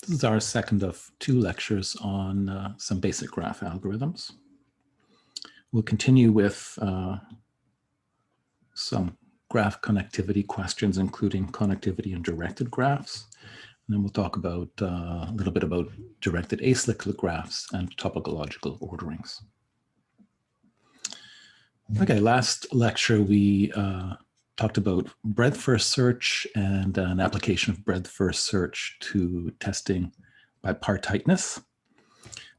This is our second of 2 lectures on some basic graph algorithms. We'll continue with some graph connectivity questions, including connectivity in directed graphs. And then we'll talk about a little bit about directed acyclic graphs and topological orderings. Okay, last lecture we talked about breadth-first search and an application of breadth-first search to testing by part tightness.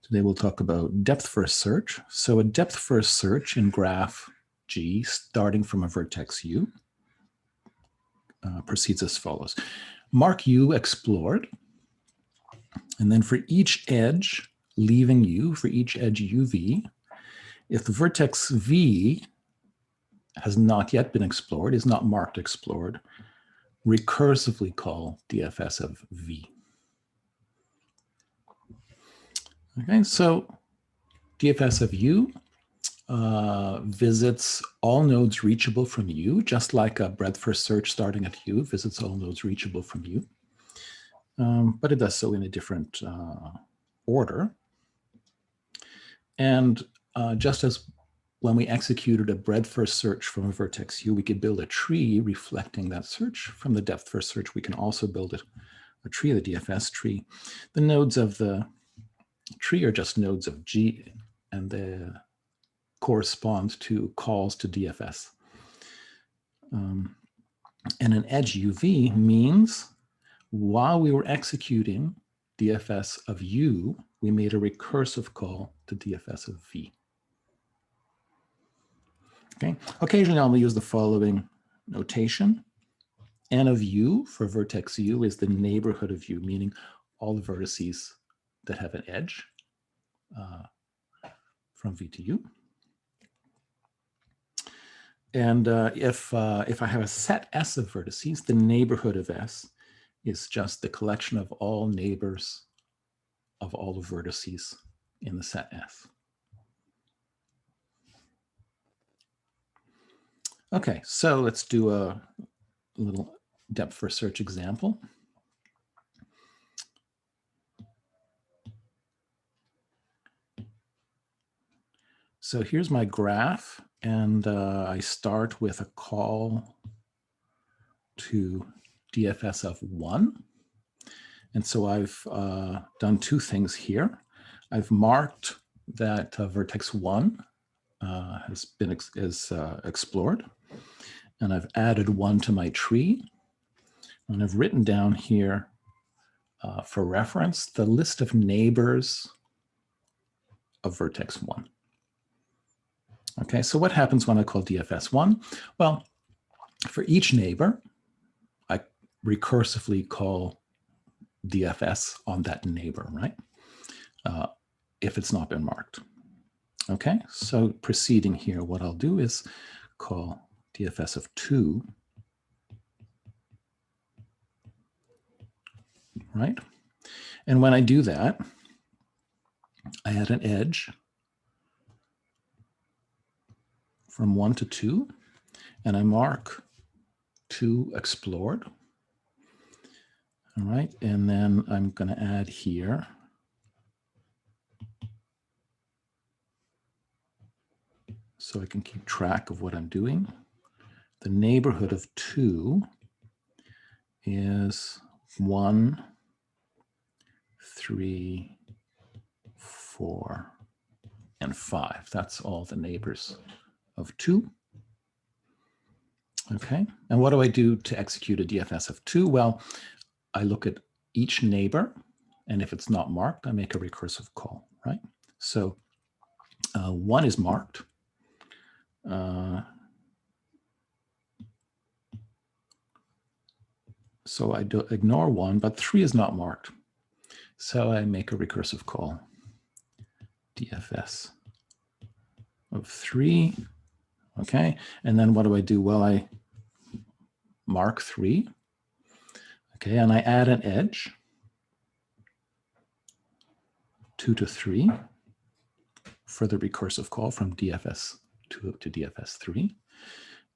Today we'll talk about depth-first search. So a depth-first search in graph G, starting from a vertex U, proceeds as follows. Mark U explored, and then for each edge leaving U, for each edge UV, if the vertex V has not yet been explored, is not marked explored, recursively call DFS of V. Okay, so DFS of U visits all nodes reachable from U, just like a breadth-first search starting at U visits all nodes reachable from U. But it does so in a different order. And just as when we executed a breadth-first search from a vertex U, we could build a tree reflecting that search. From the depth-first search, we can also build a tree, the DFS tree. The nodes of the tree are just nodes of G, and they correspond to calls to DFS. And an edge UV means while we were executing DFS of U, we made a recursive call to DFS of V. Okay. Occasionally, I'll use the following notation. N of U for vertex U is the neighborhood of U, meaning all the vertices that have an edge from V to U. And if I have a set S of vertices, the neighborhood of S is just the collection of all neighbors of all the vertices in the set S. Okay, so let's do a little depth-first search example. So here's my graph, and I start with a call to DFS of 1. And so I've done 2 things here. I've marked that vertex 1 has been explored, and I've added 1 to my tree. And I've written down here for reference the list of neighbors of vertex 1. Okay, so what happens when I call DFS 1? Well, for each neighbor, I recursively call DFS on that neighbor, right? If it's not been marked. Okay, so proceeding here, what I'll do is call DFS of 2, right? And when I do that, I add an edge from 1 to 2, and I mark 2 explored. All right, and then I'm going to add here so I can keep track of what I'm doing. The neighborhood of 2 is 1, 3, 4, and 5. That's all the neighbors of 2. Okay, and what do I do to execute a DFS of 2? Well, I look at each neighbor, and if it's not marked, I make a recursive call, right? So 1 is marked. So I do ignore 1, but 3 is not marked. So I make a recursive call, DFS of 3. Okay, and then what do I do? Well, I mark 3. Okay, and I add an edge, 2 to 3, for the recursive call from DFS 2 to DFS 3.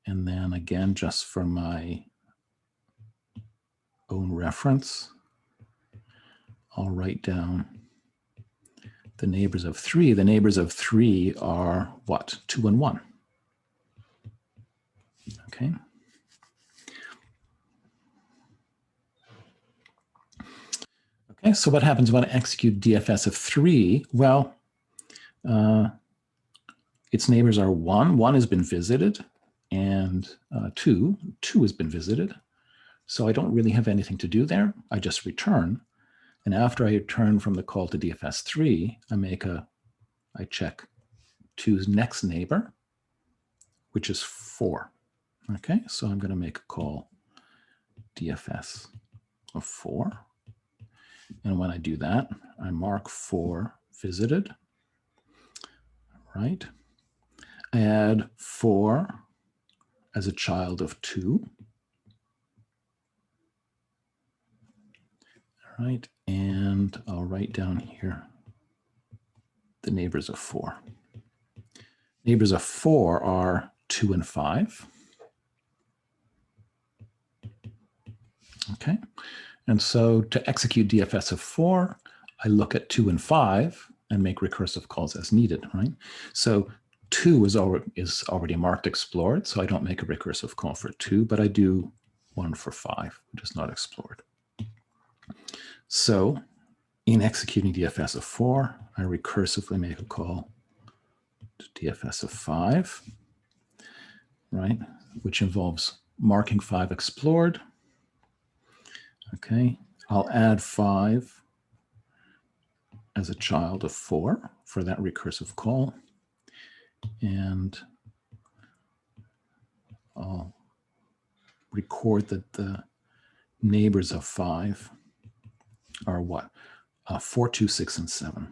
And then again, just for my own reference, I'll write down the neighbors of 3. The neighbors of 3 are what? 2 and 1. Okay. Okay, so what happens when I execute DFS of 3? Well, its neighbors are 1. 1 has been visited, and 2 has been visited. So I don't really have anything to do there. I just return. And after I return from the call to DFS 3, I check 2's next neighbor, which is 4. Okay, so I'm going to make a call DFS of 4. And when I do that, I mark 4 visited, right? I add 4 as a child of 2. All right, and I'll write down here the neighbors of 4. Neighbors of 4 are 2 and 5. Okay, and so to execute DFS of 4, I look at 2 and 5 and make recursive calls as needed, right? So 2 is already marked explored, so I don't make a recursive call for 2, but I do one for 5, which is not explored. So in executing DFS of 4, I recursively make a call to DFS of 5, right, which involves marking 5 explored. Okay, I'll add 5 as a child of 4 for that recursive call. And I'll record that the neighbors of 5 are what? 4, 2, 6, and 7.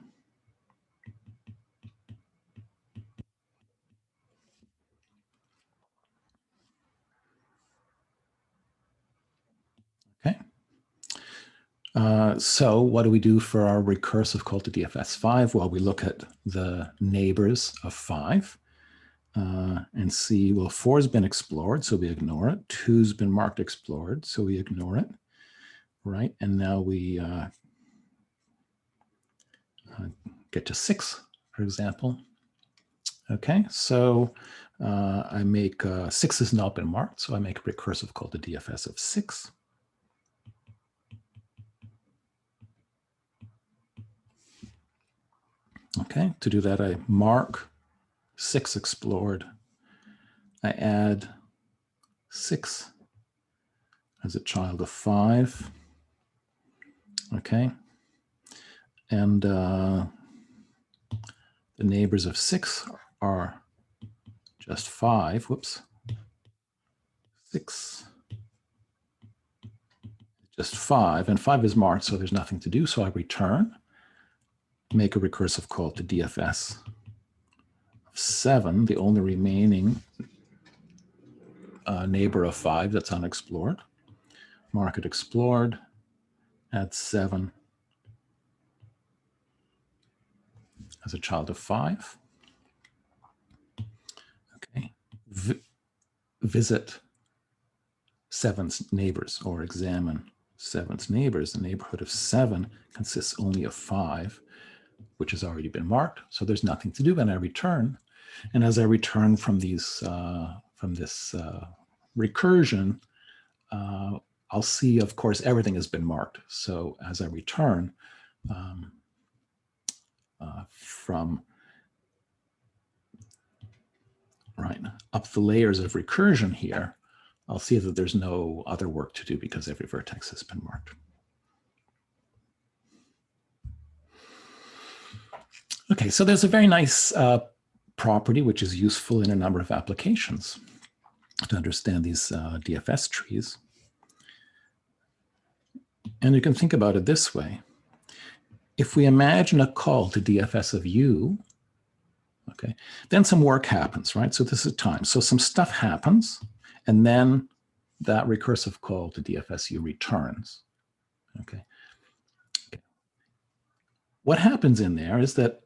Okay. So what do we do for our recursive call to DFS 5? Well, we look at the neighbors of 5 and see, well, 4 has been explored, so we ignore it. 2's been marked explored, so we ignore it, right? And now we get to 6, for example. Okay, so I make 6 has not been marked, so I make a recursive call to DFS of 6. Okay, to do that, I mark 6 explored. I add 6 as a child of 5. Okay, and the neighbors of 6 are just 5. Whoops. 6, just 5, and 5 is marked, so there's nothing to do. So I return, make a recursive call to DFS of 7, the only remaining neighbor of 5 that's unexplored. Mark it explored, add 7 as a child of 5. Okay, visit 7's neighbors, or examine 7's neighbors. The neighborhood of 7 consists only of 5, which has already been marked, so there's nothing to do. And I return, and as I return from these from this recursion, I'll see, of course, everything has been marked. So as I return from up the layers of recursion here, I'll see that there's no other work to do because every vertex has been marked. Okay, so there's a very nice property which is useful in a number of applications to understand these DFS trees. And you can think about it this way. If we imagine a call to DFS of U, okay, then some work happens, right? So this is time. So some stuff happens, and then that recursive call to DFSU returns, okay? What happens in there is that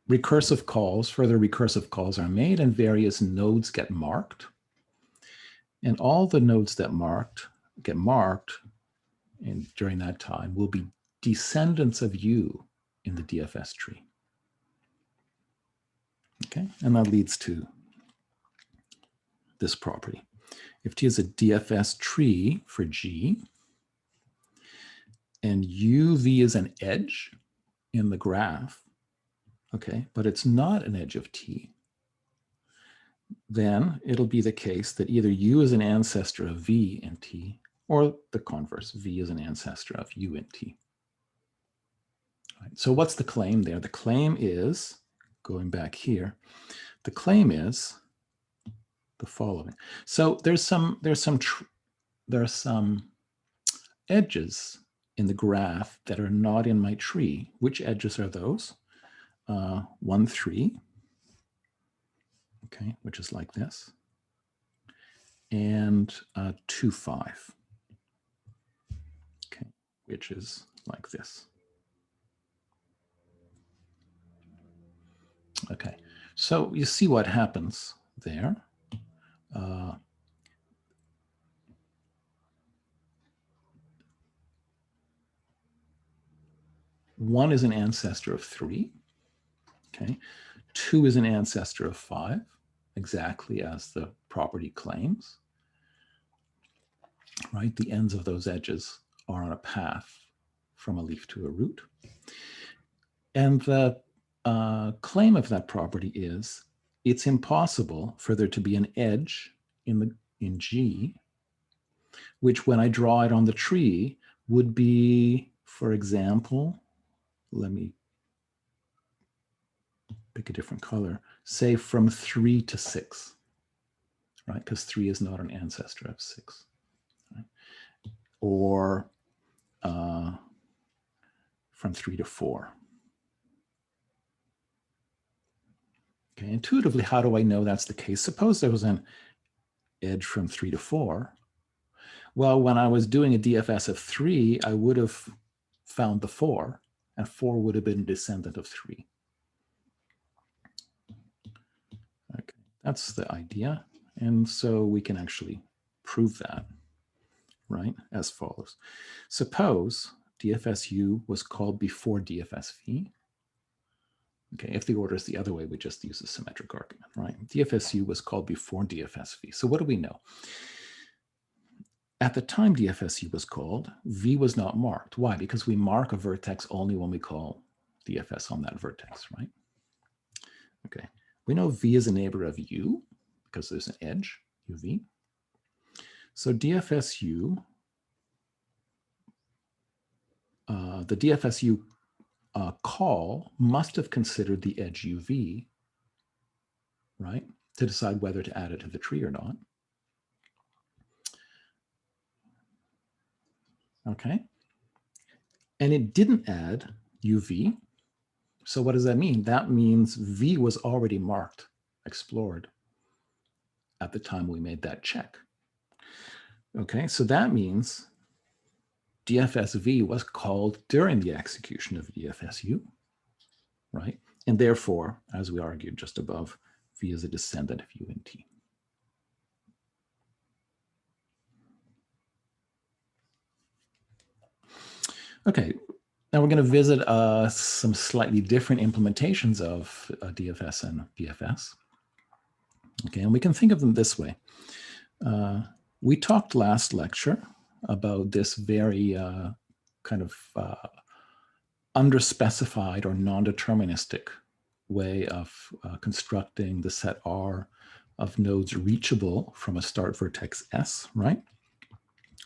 recursive calls, further recursive calls are made, and various nodes get marked. And all the nodes that get marked and during that time will be descendants of U in the DFS tree. Okay, and that leads to this property. If T is a DFS tree for G, and UV is an edge in the graph, okay, but it's not an edge of T, then it'll be the case that either U is an ancestor of V in T, or the converse, V is an ancestor of U in T. Right, so what's the claim there? The claim is, going back here, the claim is the following. So there are some edges in the graph that are not in my tree. Which edges are those? 1, 3, okay, which is like this, and 2, 5, okay, which is like this. Okay, so you see what happens there. One is an ancestor of 3, okay. 2 is an ancestor of 5, exactly as the property claims, right? The ends of those edges are on a path from a leaf to a root. And the claim of that property is it's impossible for there to be an edge in G, which when I draw it on the tree would be, for example, let me pick a different color, say from 3 to 6, right? Because 3 is not an ancestor of 6, right? Or from 3 to 4. Okay, intuitively, how do I know that's the case? Suppose there was an edge from 3 to 4. Well, when I was doing a DFS of 3, I would have found the 4, and 4 would have been a descendant of 3. Okay, that's the idea. And so we can actually prove that, right, as follows. Suppose DFSU was called before DFSV. Okay, if the order is the other way, we just use a symmetric argument, right? DFSU was called before DFSV. So what do we know? At the time DFSU was called, V was not marked. Why? Because we mark a vertex only when we call DFS on that vertex, right? Okay, we know V is a neighbor of U because there's an edge, UV. So DFSU, the DFSU call must have considered the edge UV, right, to decide whether to add it to the tree or not. Okay, and it didn't add UV. So what does that mean? That means V was already marked, explored at the time we made that check. Okay, so that means DFSV was called during the execution of DFSU, right? And therefore, as we argued just above, V is a descendant of U and T. Okay, now we're going to visit some slightly different implementations of DFS and BFS. Okay, and we can think of them this way. We talked last lecture about this very kind of underspecified or non-deterministic way of constructing the set R of nodes reachable from a start vertex S, right?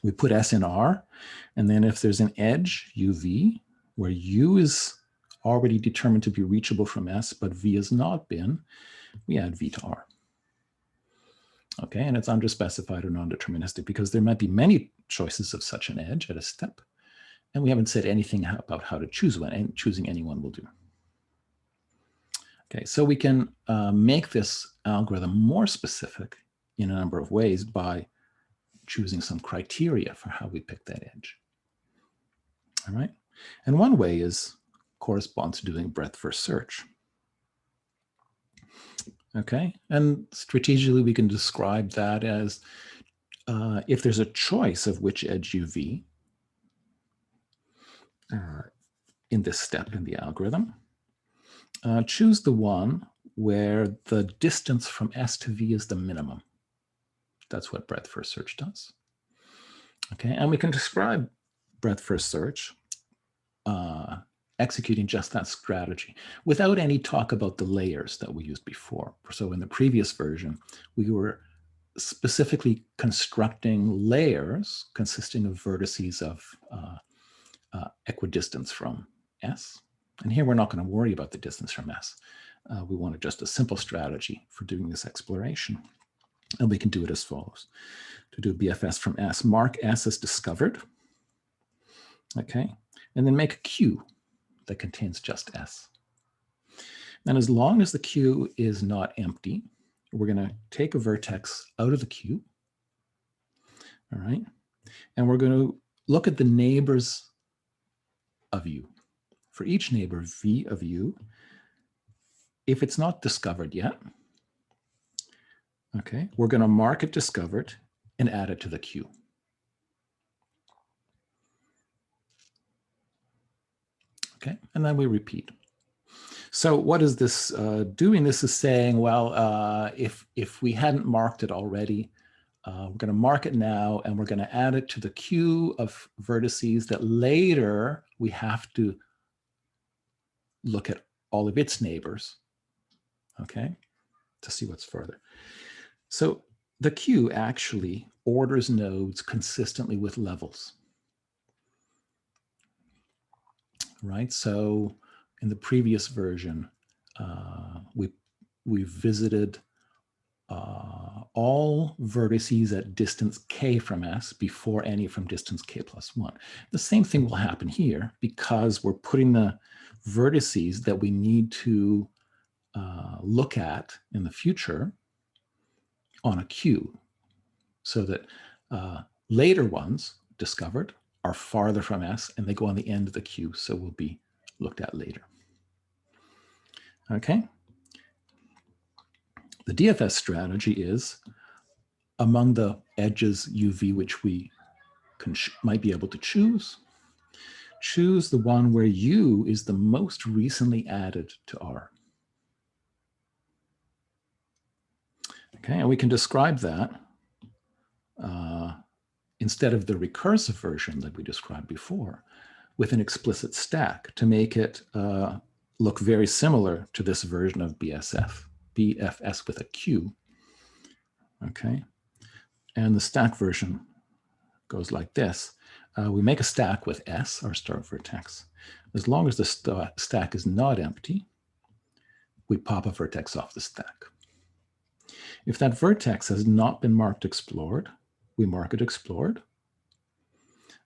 We put S in R, and then if there's an edge, UV, where U is already determined to be reachable from S, but V has not been, we add V to R. Okay, and it's underspecified or non-deterministic because there might be many choices of such an edge at a step, and we haven't said anything about how to choose one, and choosing any one will do. Okay, so we can make this algorithm more specific in a number of ways by choosing some criteria for how we pick that edge. All right, and one way corresponds to doing breadth first search. Okay, and strategically we can describe that as if there's a choice of which edge UV, in this step in the algorithm. Choose the one where the distance from S to V is the minimum. That's what breadth first search does. Okay, and we can describe breadth first search executing just that strategy without any talk about the layers that we used before. So in the previous version, we were specifically constructing layers consisting of vertices of equidistance from S. And here we're not going to worry about the distance from S. We wanted just a simple strategy for doing this exploration. And we can do it as follows. To do BFS from S, mark S as discovered. Okay, and then make a queue that contains just S. And as long as the queue is not empty, we're going to take a vertex out of the queue. All right, and we're going to look at the neighbors of U. For each neighbor V of U, if it's not discovered yet, okay, we're going to mark it discovered and add it to the queue. Okay, and then we repeat. So what is this doing? This is saying, well, if we hadn't marked it already, we're going to mark it now, and we're going to add it to the queue of vertices that later we have to look at all of its neighbors, okay, to see what's further. So the queue actually orders nodes consistently with levels, right? So in the previous version, we visited all vertices at distance k from S before any from distance k plus 1. The same thing will happen here because we're putting the vertices that we need to look at in the future on a queue, so that later ones discovered are farther from S and they go on the end of the queue, so will be looked at later. Okay. The DFS strategy is among the edges UV which we might be able to choose the one where U is the most recently added to R. Okay, and we can describe that instead of the recursive version that we described before with an explicit stack to make it look very similar to this version of BFS with a Q. Okay, and the stack version goes like this. We make a stack with S, our start vertex. As long as the stack is not empty, we pop a vertex off the stack. If that vertex has not been marked explored, we mark it explored.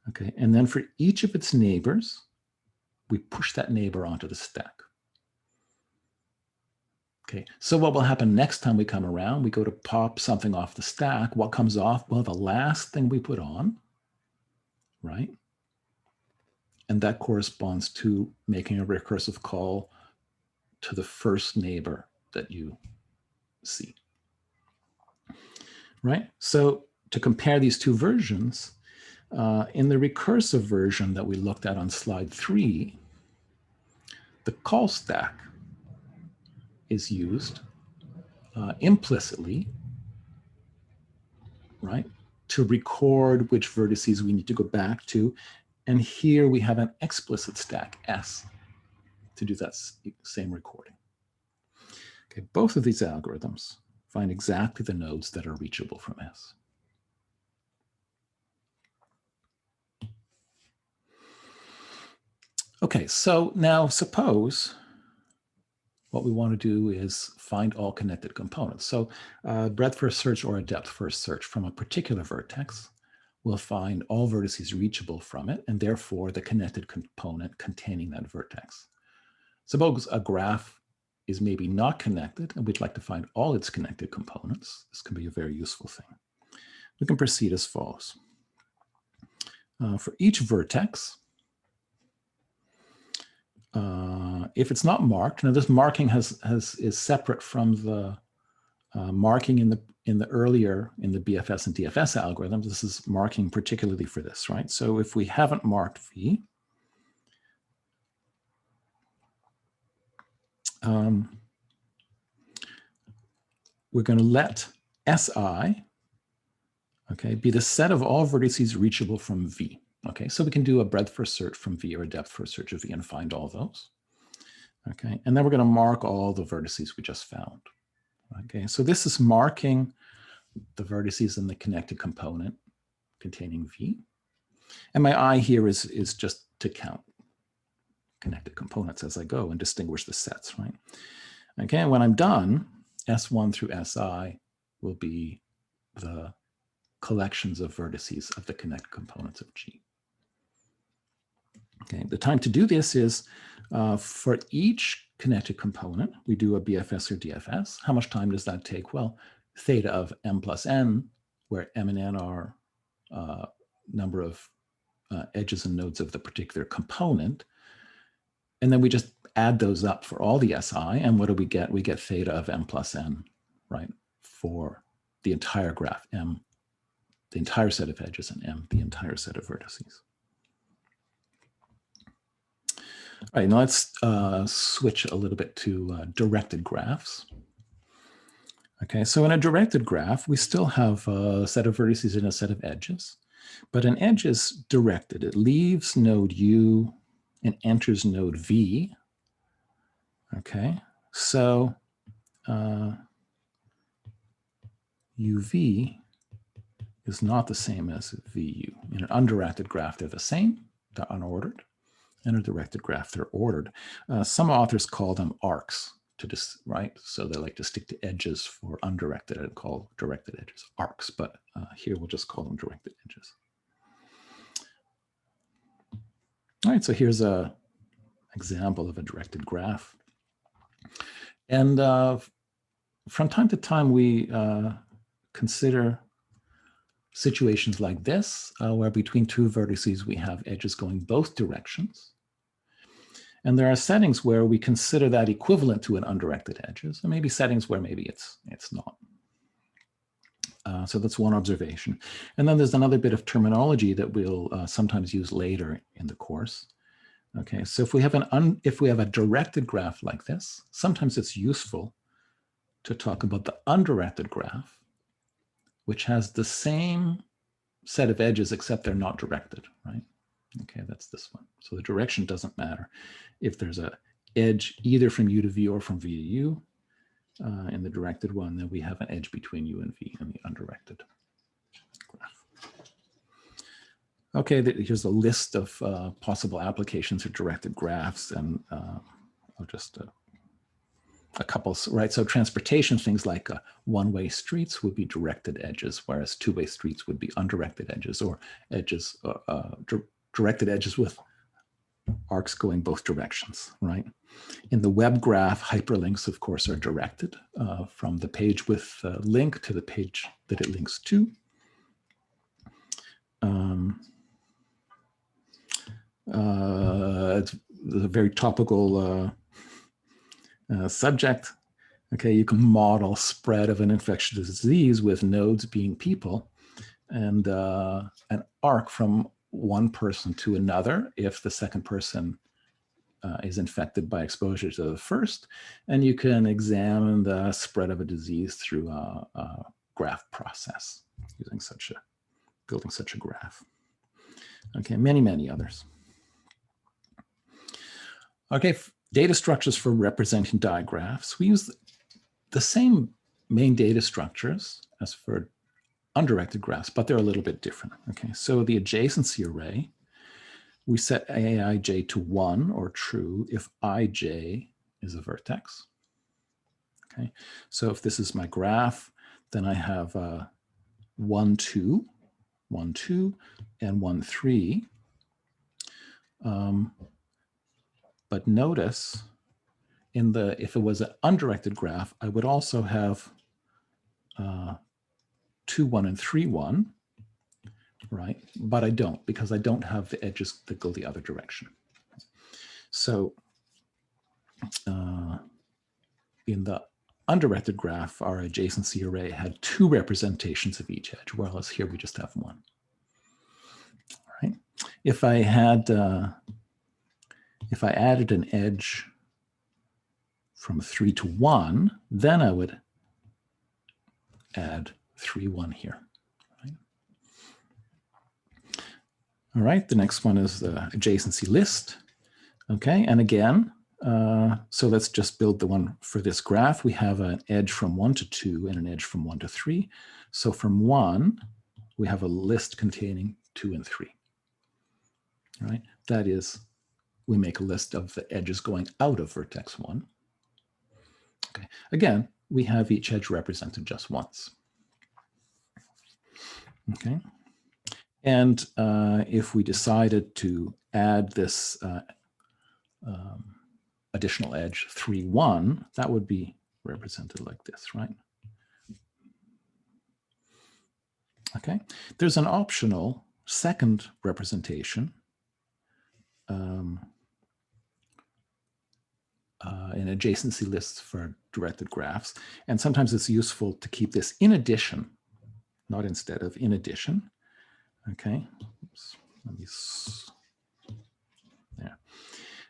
Okay, and then for each of its neighbors, we push that neighbor onto the stack. Okay, so what will happen next time we come around? We go to pop something off the stack. What comes off? Well, the last thing we put on, right? And that corresponds to making a recursive call to the first neighbor that you see, right? So to compare these two versions, in the recursive version that we looked at on slide 3, the call stack is used implicitly, right, to record which vertices we need to go back to. And here we have an explicit stack, S, to do that same recording. Okay, both of these algorithms find exactly the nodes that are reachable from S. Okay, so now suppose what we want to do is find all connected components. So breadth first search or a depth first search from a particular vertex will find all vertices reachable from it, and therefore the connected component containing that vertex. Suppose a graph is maybe not connected, and we'd like to find all its connected components. This can be a very useful thing. We can proceed as follows. For each vertex, if it's not marked, now this marking is separate from the marking in the BFS and DFS algorithms. This is marking particularly for this, right? So if we haven't marked V, we're going to let Si, okay, be the set of all vertices reachable from V. Okay, so we can do a breadth first search from V or a depth first search of V and find all those. Okay, and then we're going to mark all the vertices we just found. Okay, so this is marking the vertices in the connected component containing V. And my I here is just to count connected components as I go and distinguish the sets, right? Okay, and when I'm done, S1 through Si will be the collections of vertices of the connected components of G. Okay, the time to do this is for each connected component, we do a BFS or DFS. How much time does that take? Well, theta of m plus n, where m and n are number of edges and nodes of the particular component. And then we just add those up for all the Si. And what do we get? We get theta of m plus n, right? For the entire graph, m, the entire set of edges, and m, the entire set of vertices. All right, now let's switch a little bit to directed graphs. Okay, so in a directed graph, we still have a set of vertices and a set of edges, but an edge is directed. It leaves node U and enters node V. Okay, so UV is not the same as VU. In an undirected graph, they're the same, they're unordered. In a directed graph, they're ordered. Some authors call them arcs, right? So they like to stick to edges for undirected and call directed edges arcs, but here we'll just call them directed edges. All right, so here's an example of a directed graph. And from time to time, we consider situations like this, where between two vertices, we have edges going both directions. And there are settings where we consider that equivalent to an undirected edges, and maybe settings where maybe it's not. So that's one observation. And then there's another bit of terminology that we'll sometimes use later in the course. Okay, so if we have a directed graph like this, sometimes it's useful to talk about the undirected graph, which has the same set of edges except they're not directed, right? Okay, that's this one. So the direction doesn't matter. If there's an edge either from U to V or from V to U in the directed one, then we have an edge between U and V in the undirected graph. Okay, here's a list of possible applications of directed graphs, and I'll just a couple, right? So transportation, things like one-way streets would be directed edges, whereas two-way streets would be undirected edges, or edges, directed edges with arcs going both directions, right? In the web graph, hyperlinks, of course, are directed from the page with a link to the page that it links to. It's a very topical subject. Okay, you can model spread of an infectious disease with nodes being people, and an arc from one person to another if the second person is infected by exposure to the first, and you can examine the spread of a disease through a graph process using building such a graph. Okay, many others. Okay, data structures for representing digraphs. We use the same main data structures as for undirected graphs, but they're a little bit different. Okay, so the adjacency array, we set aij to 1 or true if ij is a vertex. Okay, so if this is my graph, then I have 1, 2, 1, 2, and 1, 3. But notice if it was an undirected graph, I would also have 2, 1, and 3, 1, right? But I don't, because I don't have the edges that go the other direction. So in the undirected graph, our adjacency array had 2 representations of each edge, whereas here we just have 1. All right. If I added an edge from 3 to 1, then I would add 3, 1 here. Right? All right, the next one is the adjacency list. Okay, and again, so let's just build the one for this graph. We have an edge from 1 to 2 and an edge from 1 to 3. So from 1, we have a list containing 2 and 3. Right? That is, we make a list of the edges going out of vertex 1. Okay. Again, we have each edge represented just once. Okay. And if we decided to add this additional edge 3, 1, that would be represented like this, right? Okay. There's an optional second representation in adjacency lists for directed graphs. And sometimes it's useful to keep this in addition, not instead of, in addition. Okay. Oops. Let me there.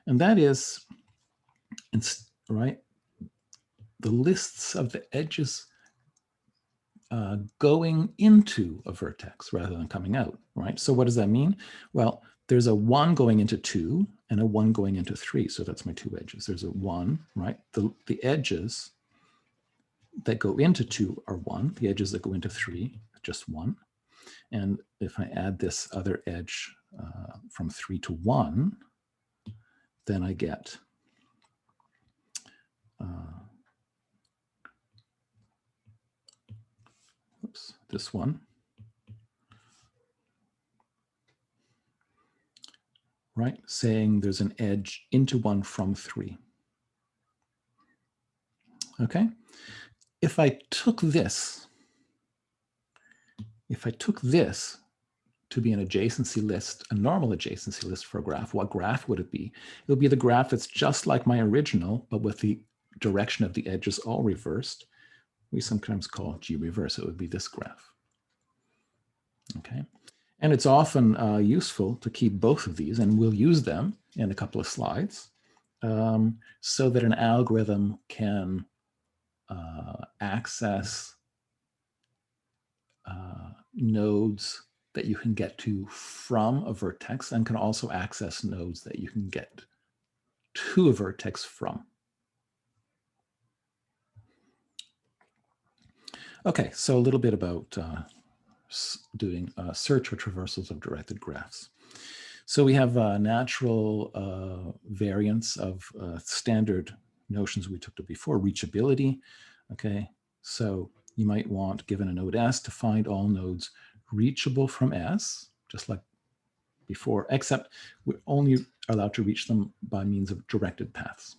And that is, right, the lists of the edges going into a vertex rather than coming out, right? So what does that mean? Well, there's a 1 going into 2 and a 1 going into 3. So that's my 2 edges. There's a 1, right? The edges that go into 2 are 1. The edges that go into 3 are just 1. And if I add this other edge from 3 to 1, then I get oops, this one. Right, saying there's an edge into 1 from 3. Okay, if I took this to be an adjacency list, a normal adjacency list for a graph, what graph would it be? It would be the graph that's just like my original, but with the direction of the edges all reversed. We sometimes call G reverse. It would be this graph. Okay. And it's often useful to keep both of these, and we'll use them in a couple of slides, so that an algorithm can access nodes that you can get to from a vertex, and can also access nodes that you can get to a vertex from. Okay, so a little bit about doing search or traversals of directed graphs. So we have natural variants of standard notions we took to before, reachability. Okay, so you might want, given a node S, to find all nodes reachable from S, just like before, except we're only allowed to reach them by means of directed paths,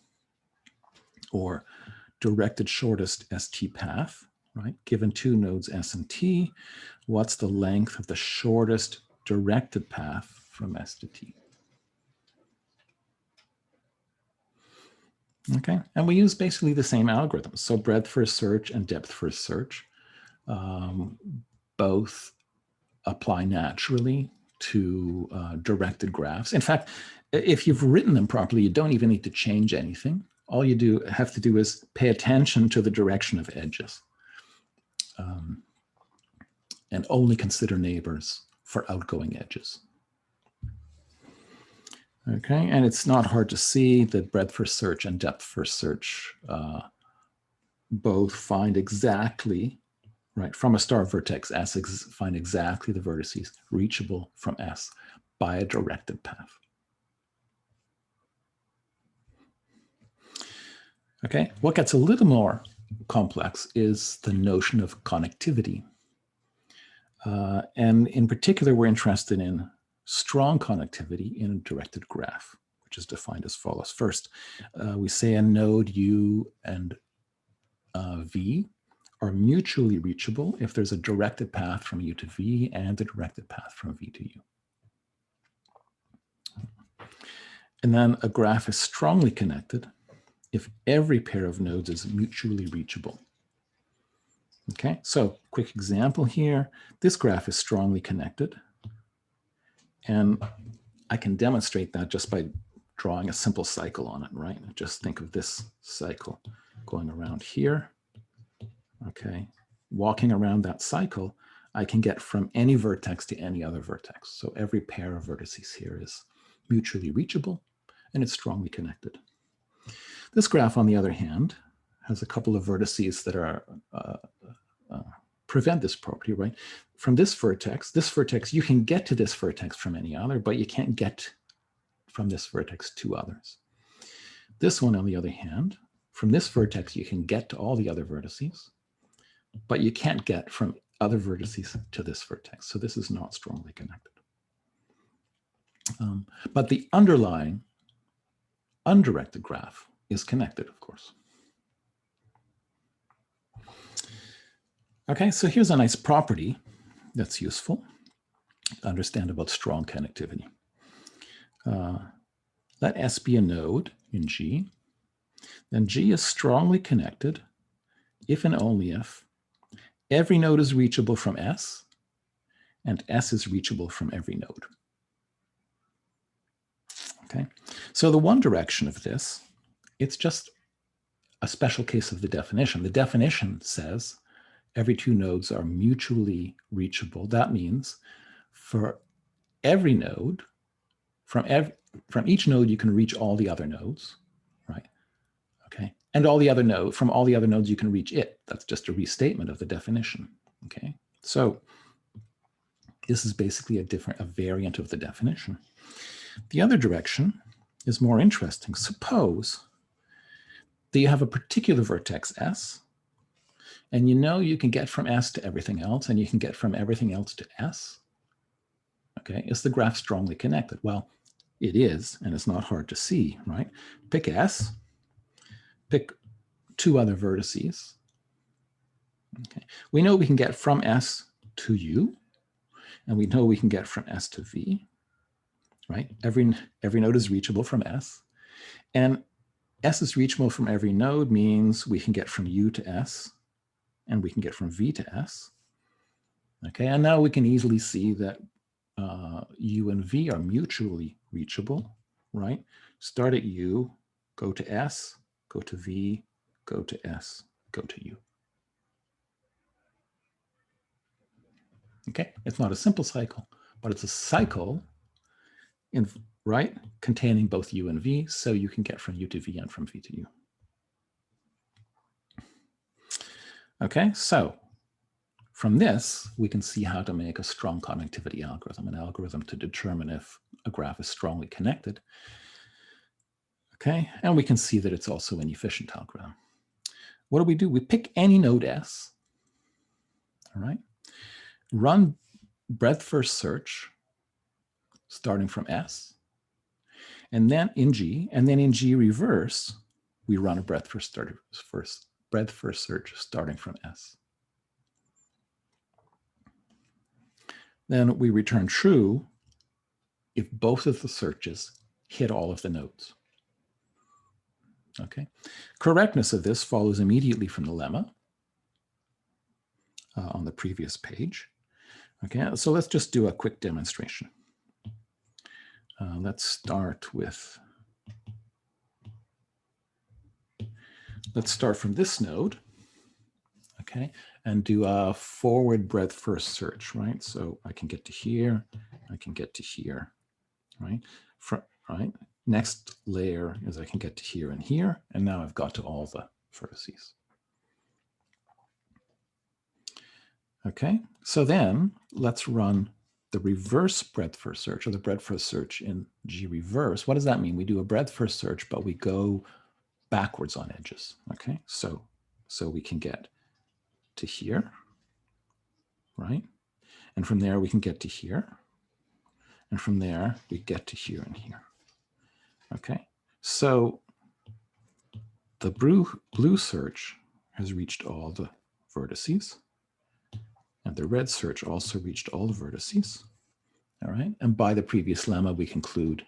or directed shortest ST path. Right? Given 2 nodes S and T, what's the length of the shortest directed path from S to T? Okay, and we use basically the same algorithms. So breadth first search and depth first search both apply naturally to directed graphs. In fact, if you've written them properly, you don't even need to change anything. All you have to do is pay attention to the direction of edges. And only consider neighbors for outgoing edges. Okay, and it's not hard to see that breadth first search and depth first search both find exactly, right, from a star vertex S, find exactly the vertices reachable from S by a directed path. Okay, what gets a little more complex is the notion of connectivity. And in particular, we're interested in strong connectivity in a directed graph, which is defined as follows. First, we say a node U and V are mutually reachable if there's a directed path from U to V and a directed path from V to U. And then a graph is strongly connected if every pair of nodes is mutually reachable. Okay, so quick example here. This graph is strongly connected. And I can demonstrate that just by drawing a simple cycle on it, right? Just think of this cycle going around here, okay? Walking around that cycle, I can get from any vertex to any other vertex. So every pair of vertices here is mutually reachable, and it's strongly connected. This graph, on the other hand, has a couple of vertices that are prevent this property, right? From this vertex, you can get to this vertex from any other, but you can't get from this vertex to others. This one, on the other hand, from this vertex, you can get to all the other vertices, but you can't get from other vertices to this vertex. So this is not strongly connected. But the underlying undirected graph is connected, of course. Okay, so here's a nice property that's useful to understand about strong connectivity. Let S be a node in G. Then G is strongly connected if and only if every node is reachable from S and S is reachable from every node. Okay, so the one direction of this, it's just a special case of the definition. The definition says every two nodes are mutually reachable. That means for every node, from each node, you can reach all the other nodes, right? Okay, and from all the other nodes, you can reach it. That's just a restatement of the definition. Okay, so this is basically a variant of the definition. The other direction is more interesting. Suppose that you have a particular vertex S, and you know you can get from S to everything else, and you can get from everything else to S. Okay, is the graph strongly connected? Well, it is, and it's not hard to see, right? Pick S, pick two other vertices. Okay, we know we can get from S to U, and we know we can get from S to V, right? Every node is reachable from S, and S is reachable from every node means we can get from U to S, and we can get from V to S. Okay, and now we can easily see that U and V are mutually reachable, right? Start at U, go to S, go to V, go to S, go to U. Okay, it's not a simple cycle, but it's a cycle right, containing both U and V, so you can get from U to V and from V to U. Okay, so from this, we can see how to make a strong connectivity algorithm, an algorithm to determine if a graph is strongly connected. Okay, and we can see that it's also an efficient algorithm. What do? We pick any node S, all right? Run breadth first search starting from S, and then in G, reverse, we run a breadth first search starting from S. Then we return true if both of the searches hit all of the nodes. Okay, correctness of this follows immediately from the lemma on the previous page. Okay, so let's just do a quick demonstration. Let's start from this node, okay, and do a forward breadth first search, right? So I can get to here, I can get to here, right? Right. Next layer is I can get to here and here, and now I've got to all the vertices. Okay, so then let's run the reverse breadth first search, or the breadth first search in G reverse. What does that mean? We do a breadth first search, but we go backwards on edges. Okay, so we can get to here, right? And from there we can get to here, and from there we get to here and here. Okay, so the blue search has reached all the vertices, and the red search also reached all the vertices. All right, and by the previous lemma, we conclude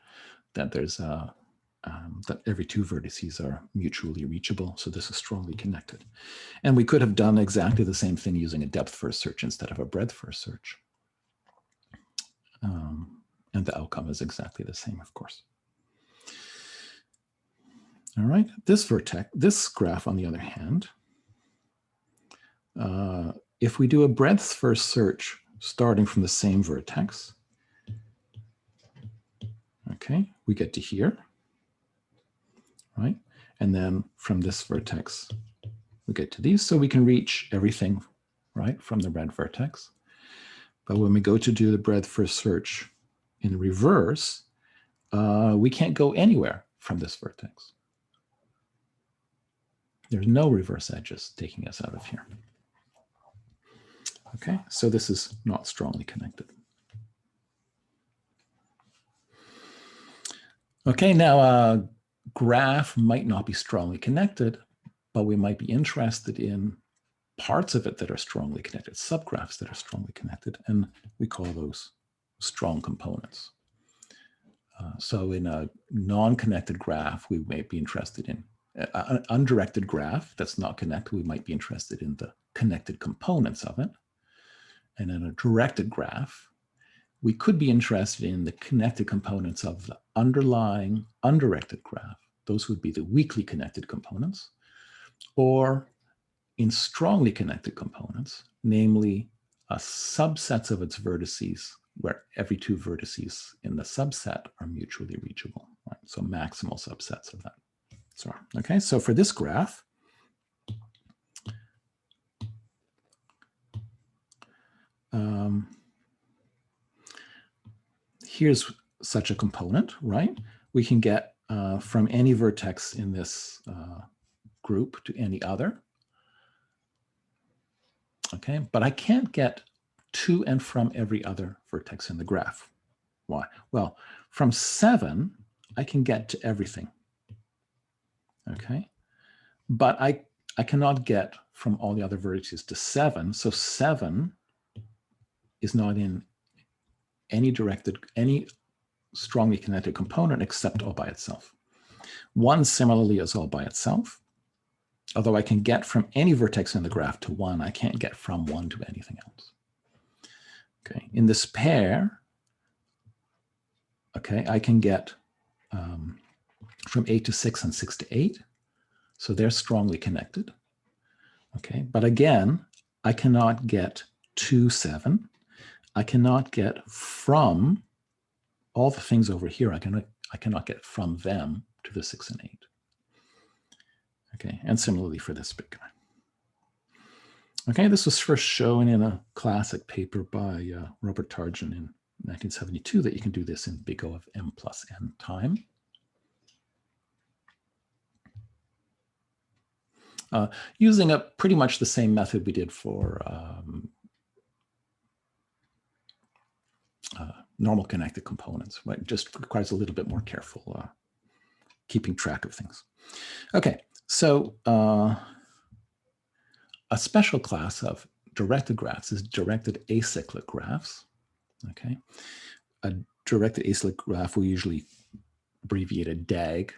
that there's that every two vertices are mutually reachable, so this is strongly connected. And we could have done exactly the same thing using a depth first search instead of a breadth first search. And the outcome is exactly the same, of course. All right, this vertex, this graph, on the other hand, if we do a breadth first search starting from the same vertex, okay, we get to here, right? And then from this vertex, we get to these, so we can reach everything, right, from the red vertex. But when we go to do the breadth first search in reverse, we can't go anywhere from this vertex. There's no reverse edges taking us out of here. Okay, so this is not strongly connected. Okay, now a graph might not be strongly connected, but we might be interested in parts of it that are strongly connected, subgraphs that are strongly connected, and we call those strong components. So in a non-connected graph, we may be interested in an undirected graph that's not connected. We might be interested in the connected components of it. And in a directed graph, we could be interested in the connected components of the underlying undirected graph. Those would be the weakly connected components, or in strongly connected components, namely subsets of its vertices where every two vertices in the subset are mutually reachable, right? So maximal subsets of that. So, okay, so for this graph, here's such a component, right? We can get from any vertex in this group to any other. Okay, but I can't get to and from every other vertex in the graph. Why? Well, from 7, I can get to everything. Okay, but I cannot get from all the other vertices to 7. So 7 is not in any strongly connected component except all by itself. 1 similarly is all by itself. Although I can get from any vertex in the graph to 1, I can't get from 1 to anything else. Okay, in this pair, okay, I can get from 8 to 6 and 6 to 8. So they're strongly connected. Okay, but again, I cannot get to 7. I cannot get from all the things over here. I cannot get from them to the 6 and 8. Okay, and similarly for this big guy. Okay, this was first shown in a classic paper by Robert Tarjan in 1972 that you can do this in big O of m plus n time. Using pretty much the same method we did for normal connected components, but it just requires a little bit more careful keeping track of things. Okay, so a special class of directed graphs is directed acyclic graphs. Okay, a directed acyclic graph, we usually abbreviate a DAG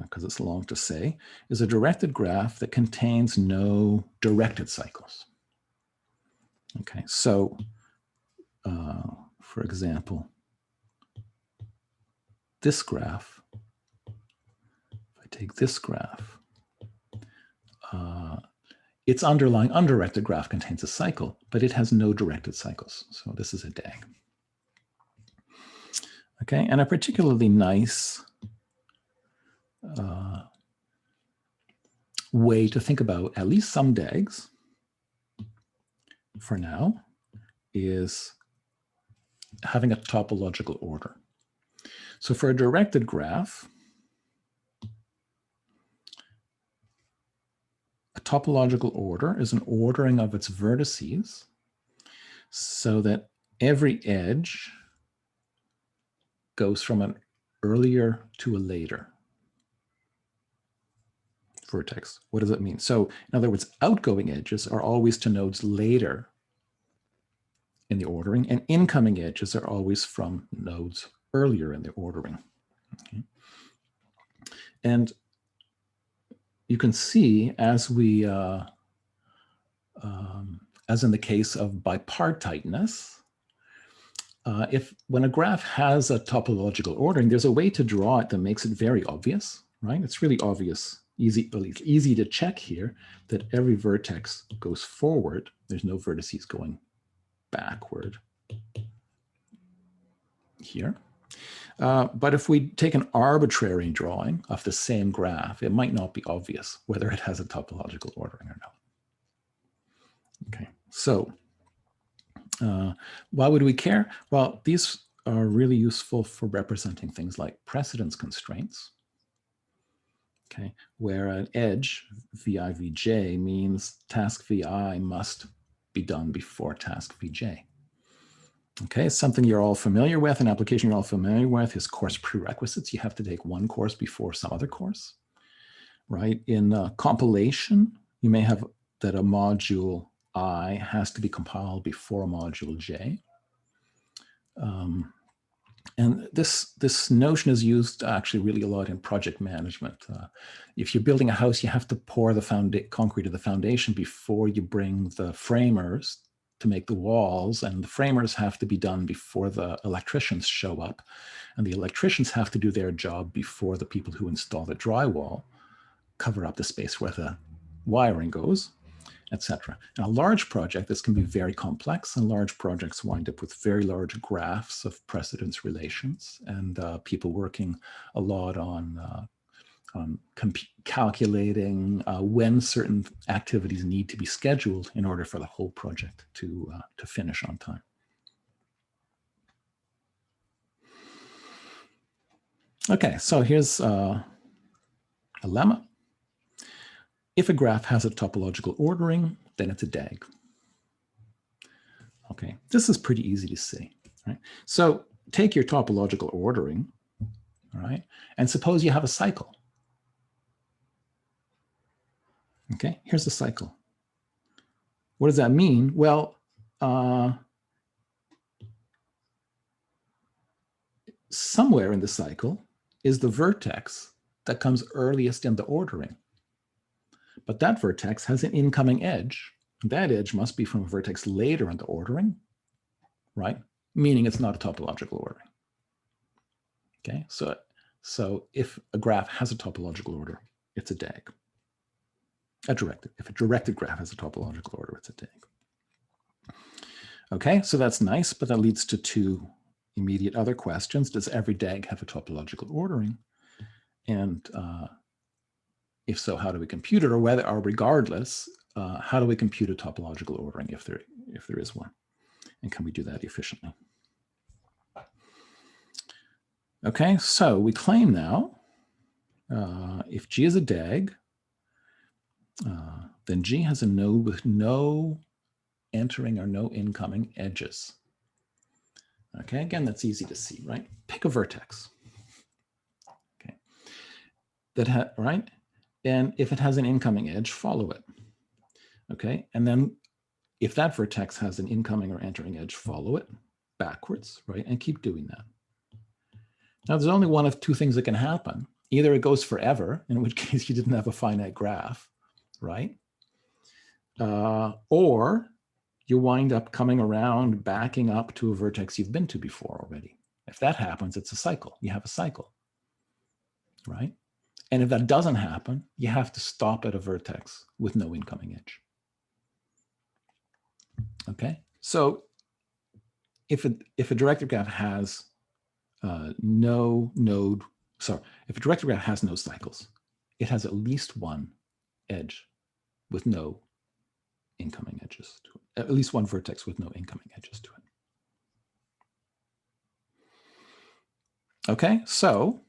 because it's long to say, is a directed graph that contains no directed cycles. Okay, so for example, this graph, if I take this graph, its underlying undirected graph contains a cycle, but it has no directed cycles. So this is a DAG. Okay, and a particularly nice way to think about at least some DAGs for now is having a topological order. So for a directed graph, a topological order is an ordering of its vertices so that every edge goes from an earlier to a later vertex. What does that mean? So in other words, outgoing edges are always to nodes later in the ordering, and incoming edges are always from nodes earlier in the ordering. Okay. And you can see as we, as in the case of bipartiteness, when a graph has a topological ordering, there's a way to draw it that makes it very obvious. right? It's really obvious, easy to check here that every vertex goes forward. There's no vertices going backward here. But if we take an arbitrary drawing of the same graph, it might not be obvious whether it has a topological ordering or not. Okay, so why would we care? Well, these are really useful for representing things like precedence constraints, okay, where an edge, vi vj, means task vi must be done before task vj. Okay, something you're all familiar with, an application you're all familiar with is course prerequisites. You have to take one course before some other course, right? In compilation, you may have that a module I has to be compiled before a module j. And this notion is used actually really a lot in project management. If you're building a house, you have to pour the concrete of the foundation before you bring the framers to make the walls, and the framers have to be done before the electricians show up, and the electricians have to do their job before the people who install the drywall cover up the space where the wiring goes, etc. In a large project, this can be very complex, and large projects wind up with very large graphs of precedence relations, and people working a lot on calculating when certain activities need to be scheduled in order for the whole project to finish on time. Okay, so here's a lemma. If a graph has a topological ordering, then it's a DAG. Okay, this is pretty easy to see, right? So take your topological ordering, all right, and suppose you have a cycle. Okay, here's the cycle. What does that mean? Well, somewhere in the cycle is the vertex that comes earliest in the ordering. But that vertex has an incoming edge. That edge must be from a vertex later in the ordering, right? Meaning it's not a topological ordering. Okay, so if a graph has a topological order, it's a DAG. If a directed graph has a topological order, it's a DAG. Okay, so that's nice, but that leads to two immediate other questions. Does every DAG have a topological ordering? And if so, how do we compute it? Or regardless, how do we compute a topological ordering if there is one? And can we do that efficiently? Okay, so we claim now, if G is a DAG, then G has a node with no entering or no incoming edges. Okay, again, that's easy to see, right? Pick a vertex. Okay, right? And if it has an incoming edge, follow it. Okay, and then if that vertex has an incoming or entering edge, follow it backwards, right? And keep doing that. Now, there's only one of two things that can happen. Either it goes forever, in which case you didn't have a finite graph, right? Or you wind up coming around, backing up to a vertex you've been to before already. If that happens, it's a cycle. You have a cycle, right? And if that doesn't happen, you have to stop at a vertex with no incoming edge. Okay, so if a directed graph has if a directed graph has no cycles, it has at least one edge with no incoming edges to it, at least one vertex with no incoming edges to it. Okay, so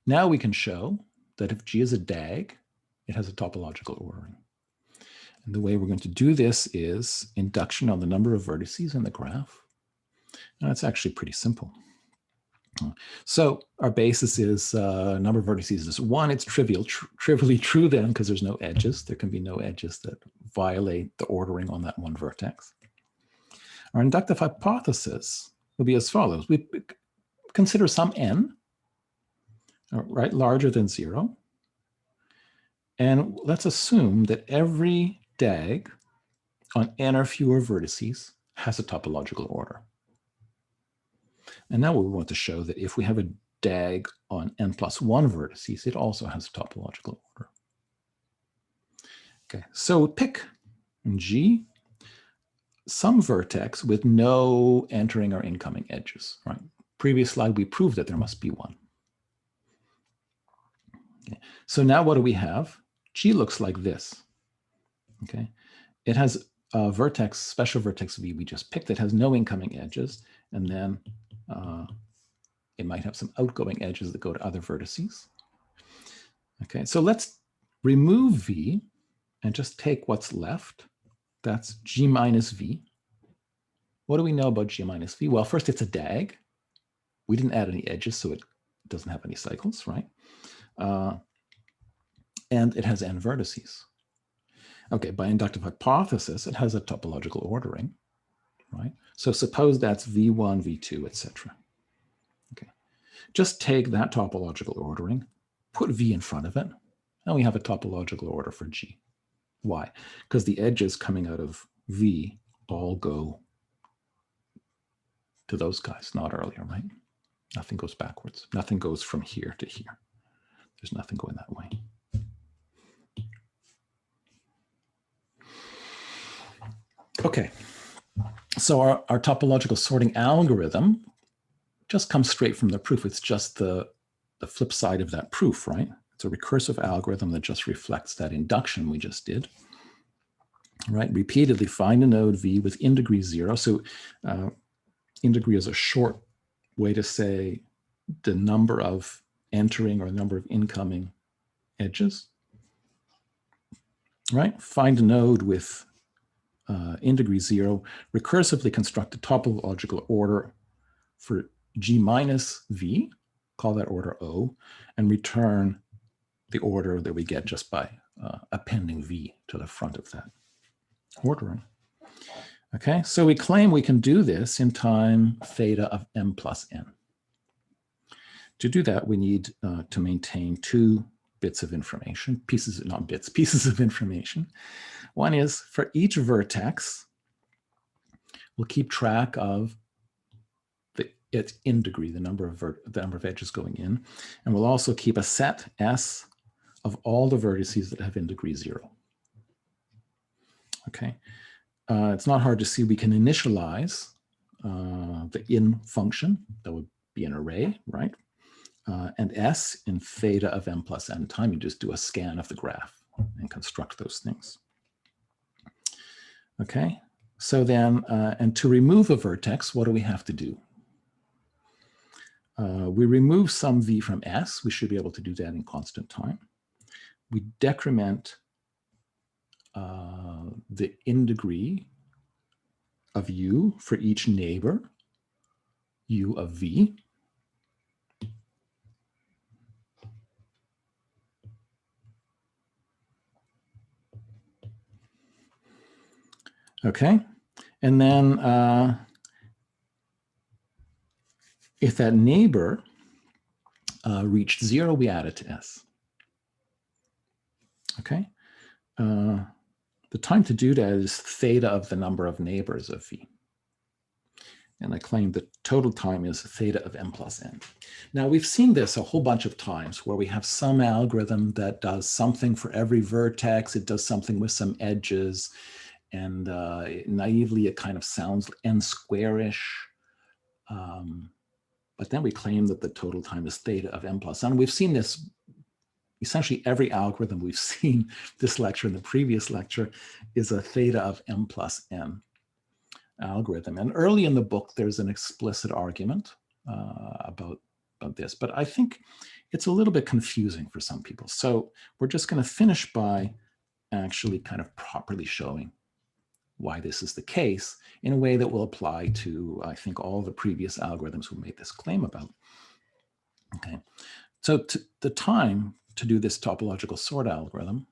now we can show that if G is a DAG, it has a topological ordering. And the way we're going to do this is induction on the number of vertices in the graph. Now, it's actually pretty simple. So our basis is number of vertices is 1. It's trivially true then because there's no edges. There can be no edges that violate the ordering on that one vertex. Our inductive hypothesis will be as follows. We consider some n, right, larger than 0. And let's assume that every DAG on n or fewer vertices has a topological order. And now we want to show that if we have a DAG on n+1 vertices, it also has a topological order. Okay, so pick in G some vertex with no entering or incoming edges, right? Previous slide, we proved that there must be one. Okay. So now what do we have? G looks like this, okay? It has a vertex, special vertex V we just picked that has no incoming edges, and then it might have some outgoing edges that go to other vertices. Okay, so let's remove V and just take what's left. That's G minus V. What do we know about G minus V? Well, first it's a DAG. We didn't add any edges, so it doesn't have any cycles, right? And it has n vertices. Okay, by inductive hypothesis, it has a topological ordering, right? So suppose that's V1, V2, etc. Okay, just take that topological ordering, put V in front of it, and we have a topological order for G. Why? Because the edges coming out of V all go to those guys, not earlier, right? Nothing goes backwards. Nothing goes from here to here. There's nothing going that way. Okay, so our topological sorting algorithm just comes straight from the proof. It's just the flip side of that proof, right? It's a recursive algorithm that just reflects that induction we just did, right? Repeatedly find a node V with in degree 0. So in degree is a short way to say the number of entering or the number of incoming edges, right? Find a node with in degree 0, recursively construct a topological order for G minus V, call that order O, and return the order that we get just by appending V to the front of that ordering. Okay, so we claim we can do this in time theta of m plus n. To do that, we need to maintain two bits of information, pieces, not bits, pieces of information. One is for each vertex, we'll keep track of its in degree, the number of edges going in, and we'll also keep a set S of all the vertices that have in degree 0. Okay, it's not hard to see we can initialize the in function, that would be an array, right? And S in theta of m plus n time, you just do a scan of the graph and construct those things. Okay, so then, and to remove a vertex, what do we have to do? We remove some V from S. We should be able to do that in constant time. We decrement the in degree of U for each neighbor, U of V. Okay, and then if that neighbor reached 0, we add it to S. Okay, the time to do that is theta of the number of neighbors of V. And I claim the total time is theta of m plus n. Now we've seen this a whole bunch of times where we have some algorithm that does something for every vertex, it does something with some edges, and naively it kind of sounds n square-ish. But then we claim that the total time is theta of m plus n. We've seen this, essentially every algorithm we've seen this lecture and the previous lecture is a theta of m plus n algorithm. And early in the book, there's an explicit argument about this, but I think it's a little bit confusing for some people. So we're just going to finish by actually kind of properly showing why this is the case in a way that will apply to, I think, all the previous algorithms who made this claim about. Okay, so the time to do this topological sort algorithm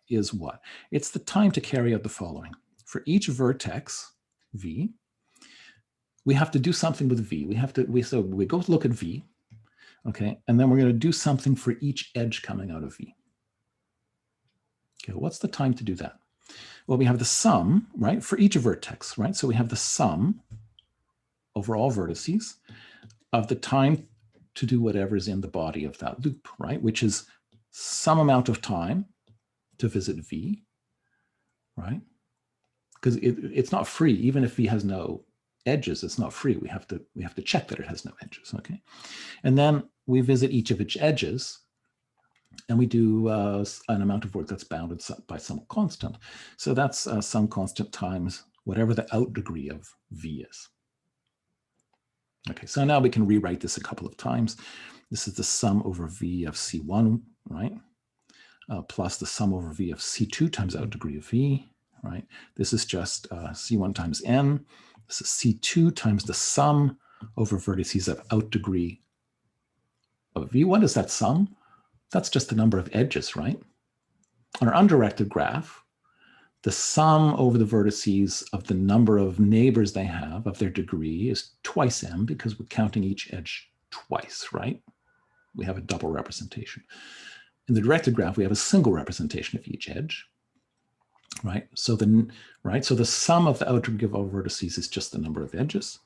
is what? It's the time to carry out the following. For each vertex, V, we have to do something with V. So we go look at V, okay, and then we're going to do something for each edge coming out of V. Okay, what's the time to do that? Well, we have the sum, right, for each vertex, right? So we have the sum over all vertices of the time to do whatever's in the body of that loop, right? Which is some amount of time to visit V, right? Because it's not free. Even if V has no edges, it's not free. We have to check that it has no edges, okay? And then we visit each of its edges, and we do an amount of work that's bounded by some constant. So that's some constant times whatever the out degree of V is. Okay, so now we can rewrite this a couple of times. This is the sum over V of C1, right? Plus the sum over V of C2 times out degree of V, right? This is just C1 times N. This is C2 times the sum over vertices of out degree of V. What is that sum? That's just the number of edges, right? On our undirected graph, the sum over the vertices of the number of neighbors they have of their degree is twice m, because we're counting each edge twice, right? We have a double representation. In the directed graph, we have a single representation of each edge, right? So the sum of the out degree of all vertices is just the number of edges.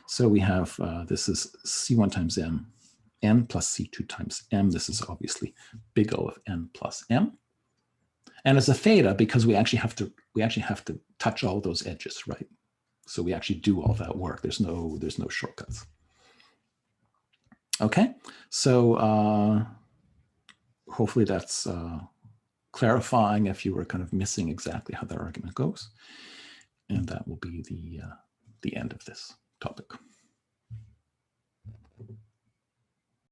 So we have, this is C1 times m, n plus C2 times m. This is obviously big O of n plus m. And as a theta, because we actually have to touch all those edges, right? So we actually do all that work. There's no shortcuts. Okay, so hopefully that's clarifying if you were kind of missing exactly how that argument goes. And that will be the end of this topic.